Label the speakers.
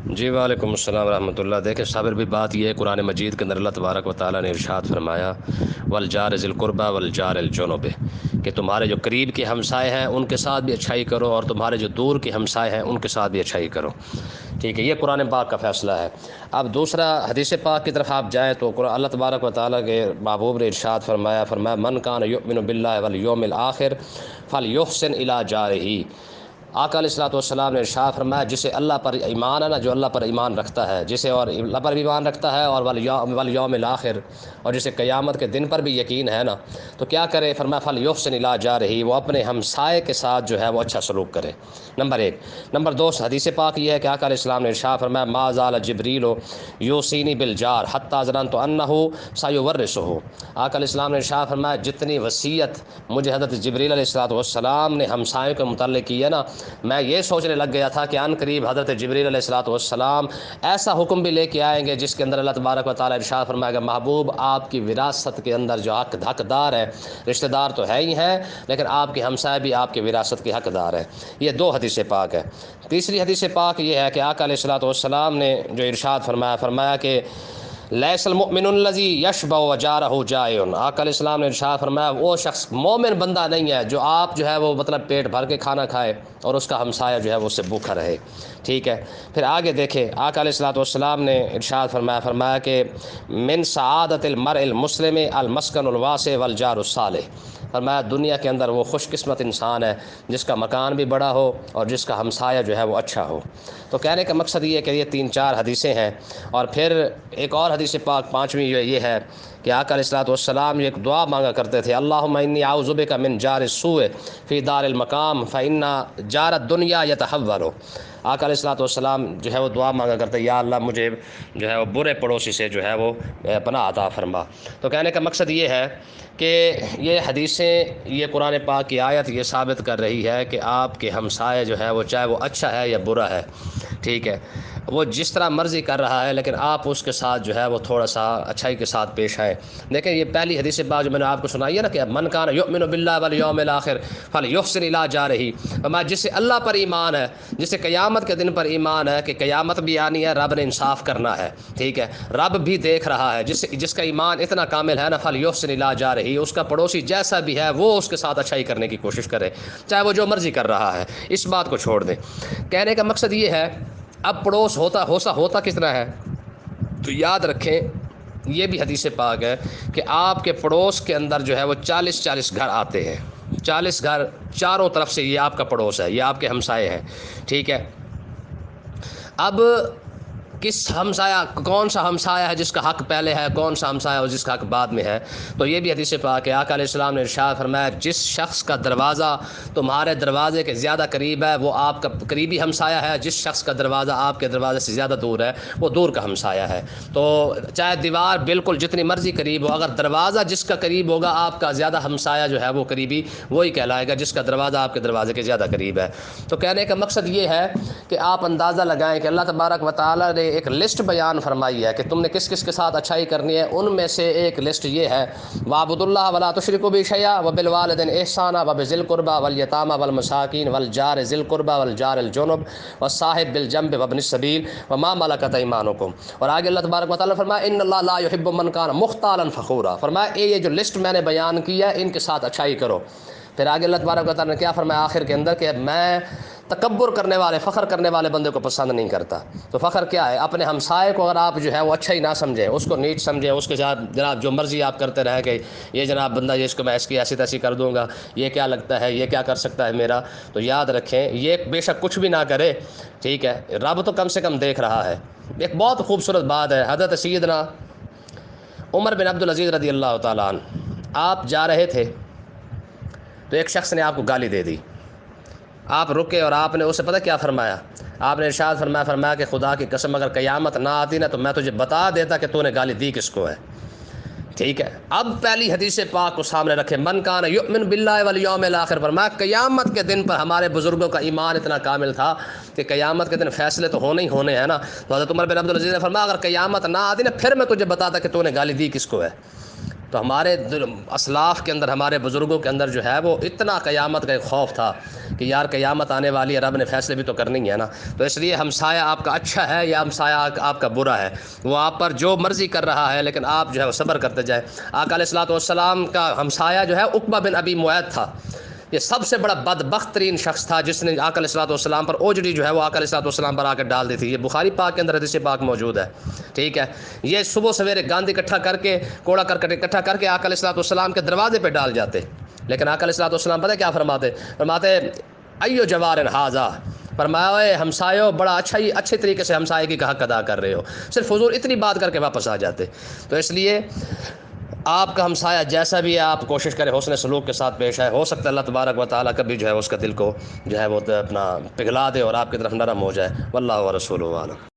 Speaker 1: جی وعلیکم السلام ورحمۃ اللہ۔ دیکھیں صابر بھی بات یہ ہے، قرآن مجید کے اندر اللہ تبارک و تعالیٰ نے ارشاد فرمایا والجار ذی القربى والجار الجنب، کہ تمہارے جو قریب کے ہمسائے ہیں ان کے ساتھ بھی اچھائی کرو اور تمہارے جو دور کے ہمسائے ہیں ان کے ساتھ بھی اچھائی کرو۔ ٹھیک ہے، یہ قرآن پاک کا فیصلہ ہے۔ اب دوسرا حدیث پاک کی طرف آپ جائیں تو اللہ تبارک و تعالیٰ کے محبوب نے ارشاد فرمایا من کان یؤمن باللہ والیوم الآخر فلیحسن الی جارہ۔ آقا علیہ الصلوۃ والسلام نے ارشاد فرمایا جسے اللہ پر ایمان ہے نا، جو اللہ پر ایمان رکھتا ہے، جسے اور اللہ پر ایمان رکھتا ہے اور والیوم الاخر، اور جسے قیامت کے دن پر بھی یقین ہے نا، تو کیا کرے؟ فرمایا فلیحسن الی جارہ، وہ اپنے ہمسائے کے ساتھ جو ہے وہ اچھا سلوک کرے، نمبر ایک۔ نمبر دو، حدیث پاک یہ ہے کہ آقا علیہ السلام نے ارشاد فرمایا ما زال جبریل یوصینی بالجار حتی ظننت انہ سیورثہ۔ آقا علیہ السلام نے ارشاد فرمایا جتنی وصیت مجھے حضرت جبریل علیہ السلام نے ہمسائوں کے متعلق کی ہے نا، میں یہ سوچنے لگ گیا تھا کہ ان قریب حضرت جبریل علیہ السلام ایسا حکم بھی لے کے آئیں گے جس کے اندر اللہ تبارک و تعالیٰ ارشاد فرمائے گا محبوب آپ کی وراثت کے اندر جو حقدار ہے، رشتہ دار تو ہے ہی ہیں لیکن آپ کے ہمسائے بھی آپ کی وراثت کے حقدار ہیں۔ یہ دو حدیث پاک ہے۔ تیسری حدیث پاک یہ ہے کہ آقا علیہ السلام نے جو ارشاد فرمایا کہ لیس المؤمن الذی یشبع وجارہ جائع۔ آقا علیہ السلام نے ارشاد فرمایا وہ شخص مومن بندہ نہیں ہے جو آپ جو ہے وہ مطلب پیٹ بھر کے کھانا کھائے اور اس کا ہمسایہ جو ہے وہ اس سے بھوکا رہے۔ ٹھیک ہے، پھر آگے دیکھیں آقا علیہ السلام نے ارشاد فرمایا کہ من سعادت المرء المسلم المسکن الواسع والجار الصالح۔ فرمایا دنیا کے اندر وہ خوش قسمت انسان ہے جس کا مکان بھی بڑا ہو اور جس کا ہمسایہ جو ہے وہ اچھا ہو۔ تو کہنے کا مقصد یہ ہے کہ یہ 3-4 حدیثیں ہیں، اور پھر ایک اور حدیث پاک پانچویں یہ ہے کہ آقا علیہ السلام ایک دعا مانگا کرتے تھے اللہم انی اعوذ بک من جار السوء فی دار المقام فإن جار الدنیا یتحول۔ آقا علیہ السلام جو ہے وہ دعا مانگا کرتے یا اللہ مجھے جو ہے وہ برے پڑوسی سے جو ہے وہ پناہ عطا فرما۔ تو کہنے کا مقصد یہ ہے کہ یہ حدیثیں، یہ قرآن پاک کی آیت یہ ثابت کر رہی ہے کہ آپ کے ہمسائے جو ہے وہ چاہے وہ اچھا ہے یا برا ہے، ٹھیک ہے، وہ جس طرح مرضی کر رہا ہے لیکن آپ اس کے ساتھ جو ہے وہ تھوڑا سا اچھائی کے ساتھ پیش آئیں۔ دیکھیں یہ پہلی حدیث پاک جو میں نے آپ کو سنائی ہے نا کہ من کان یؤمن باللہ والیوم الاخر فلیحسن الی جارہ، جسے اللہ پر ایمان ہے، جسے قیامت کے دن پر ایمان ہے کہ قیامت بھی آنی ہے، رب نے انصاف کرنا ہے، ٹھیک ہے، رب بھی دیکھ رہا ہے، جس کا ایمان اتنا کامل ہے نا فلیحسن الی جارہ، اس کا پڑوسی جیسا بھی ہے وہ اس کے ساتھ اچھائی کرنے کی کوشش کرے چاہے وہ جو مرضی کر رہا ہے، اس بات کو چھوڑ دیں۔ کہنے کا مقصد یہ ہے اب پڑوس ہوتا کس طرح ہے، تو یاد رکھیں یہ بھی حدیث پاک ہے کہ آپ کے پڑوس کے اندر جو ہے وہ 40 گھر آتے ہیں، 40 گھر چاروں طرف سے یہ آپ کا پڑوس ہے، یہ آپ کے ہمسائے ہیں، ٹھیک ہے۔ اب کس ہمسایہ، کون سا ہمسایہ ہے جس کا حق پہلے ہے، کون سا ہمسایہ ہے جس کا حق بعد میں ہے، تو یہ بھی حدیث پاک ہے۔ آقا علیہ السلام نے ارشاد فرمایا جس شخص کا دروازہ تمہارے دروازے کے زیادہ قریب ہے وہ آپ کا قریبی ہمسایہ ہے، جس شخص کا دروازہ آپ کے دروازے سے زیادہ دور ہے وہ دور کا ہمسایہ ہے۔ تو چاہے دیوار بالکل جتنی مرضی قریب ہو، اگر دروازہ جس کا قریب ہوگا آپ کا زیادہ ہمسایہ جو ہے وہ قریبی وہی کہلائے گا جس کا دروازہ آپ کے دروازے کے زیادہ قریب ہے۔ تو کہنے کا مقصد یہ ہے کہ آپ اندازہ لگائیں کہ اللہ تبارک و تعالیٰ نے ایک لسٹ بیان فرمائی ہے کہ تم نے کس کس کے ساتھ اچھائی کرنی ہے، ان میں سے ایک لسٹ یہ ہے وَاعْبُدُوا اللَّهَ وَلَا تُشْرِكُوا بِهِ شَيْئًا وَبِالْوَالِدَيْنِ إِحْسَانًا وَبِذِي الْقُرْبَى وَالْيَتَامَى وَالْمَسَاكِينِ وَالْجَارِ ذِي الْقُرْبَى وَالْجَارِ الْجُنُبِ وَالصَّاحِبِ بِالْجَنبِ وَابْنِ السَّبِيلِ وَمَا مَلَكَتْ أَيْمَانُكُمْ۔ اور آگے اللہ تبارک و تعالیٰ فرمایا إِنَّ اللَّهَ لَا يُحِبُّ مَنْ كَانَ مُخْتَالًا فَخُورًا۔ فرمایا یہ جو لسٹ میں نے بیان کی ہے ان کے ساتھ اچھائی کرو۔ پھر آگے اللہ تبارک و تعالیٰ نے کیا فرمایا آخر کے اندر کہ میں تکبر کرنے والے، فخر کرنے والے بندے کو پسند نہیں کرتا۔ تو فخر کیا ہے؟ اپنے ہمسائے کو اگر آپ جو ہے وہ اچھا ہی نہ سمجھیں، اس کو نیچ سمجھیں، اس کے ساتھ جناب جو مرضی آپ کرتے رہیں کہ یہ جناب بندہ یہ اس کو میں اس کی ایسی تیسی کر دوں گا، یہ کیا لگتا ہے، یہ کیا کر سکتا ہے میرا، تو یاد رکھیں یہ بے شک کچھ بھی نہ کرے، ٹھیک ہے، رب تو کم سے کم دیکھ رہا ہے۔ ایک بہت خوبصورت بات ہے، حضرت سیدنا عمر بن عبدالعزیز رضی اللہ تعالیٰ عنہ، آپ جا رہے تھے تو ایک شخص نے آپ کو گالی دے دی، آپ رکے اور آپ نے اسے پتہ کیا فرمایا؟ آپ نے ارشاد فرمایا کہ خدا کی قسم اگر قیامت نہ آتی نا تو میں تجھے بتا دیتا کہ تو نے گالی دی کس کو ہے، ٹھیک ہے۔ اب پہلی حدیث پاک کو سامنے رکھے من کان یؤمن باللہ والیوم الاخر، فرمایا قیامت کے دن پر ہمارے بزرگوں کا ایمان اتنا کامل تھا کہ قیامت کے دن فیصلے تو ہونے ہی ہونے ہیں نا، تو حضرت عمر بن عبدالعزیز نے فرمایا اگر قیامت نہ آتی نا پھر میں تجھے بتاتا کہ تو نے گالی دی کس کو ہے۔ تو ہمارے اسلاف کے اندر، ہمارے بزرگوں کے اندر جو ہے وہ اتنا قیامت کا ایک خوف تھا کہ یار قیامت آنے والی ہے، رب نے فیصلے بھی تو کرنی ہے نا. تو اس لیے ہمسایہ آپ کا اچھا ہے یا ہمسایہ آپ کا برا ہے، وہ آپ پر جو مرضی کر رہا ہے، لیکن آپ جو ہے وہ صبر کرتے جائیں. آقا علیہ الصلوۃ والسلام کا ہمسایہ جو ہے عقبہ بن ابی معیط تھا. یہ سب سے بڑا بدبخت ترین شخص تھا جس نے آقا علیہ الصلوۃ والسلام پر اوجڑی جو ہے وہ آقا علیہ الصلوۃ والسلام پر آ کے ڈال دی تھی. یہ بخاری پاک کے اندر حدیث پاک موجود ہے. ٹھیک ہے، یہ صبح سویرے گاند اکٹھا کر کے، کوڑا کرکٹ اکٹھا کر کے آقا علیہ الصلوۃ والسلام کے دروازے پہ ڈال جاتے. لیکن آقا علیہ الصلوۃ والسلام پتہ کیا فرماتے ایو جوار ھذا، فرمایا اے ہمسایوں بڑا اچھے طریقے سے ہمسائے کا حق ادا کر رہے ہو. صرف حضور اتنی بات کر کے واپس آ جاتے. تو اس لیے آپ کا ہمسایہ جیسا بھی ہے آپ کوشش کریں حسن سلوک کے ساتھ پیش آئے. ہو سکتا ہے اللہ تبارک و تعالیٰ کبھی جو ہے اس کا دل کو جو ہے وہ اپنا پگھلا دے اور آپ کی طرف نرم ہو جائے. واللہ ورسولہ عالم.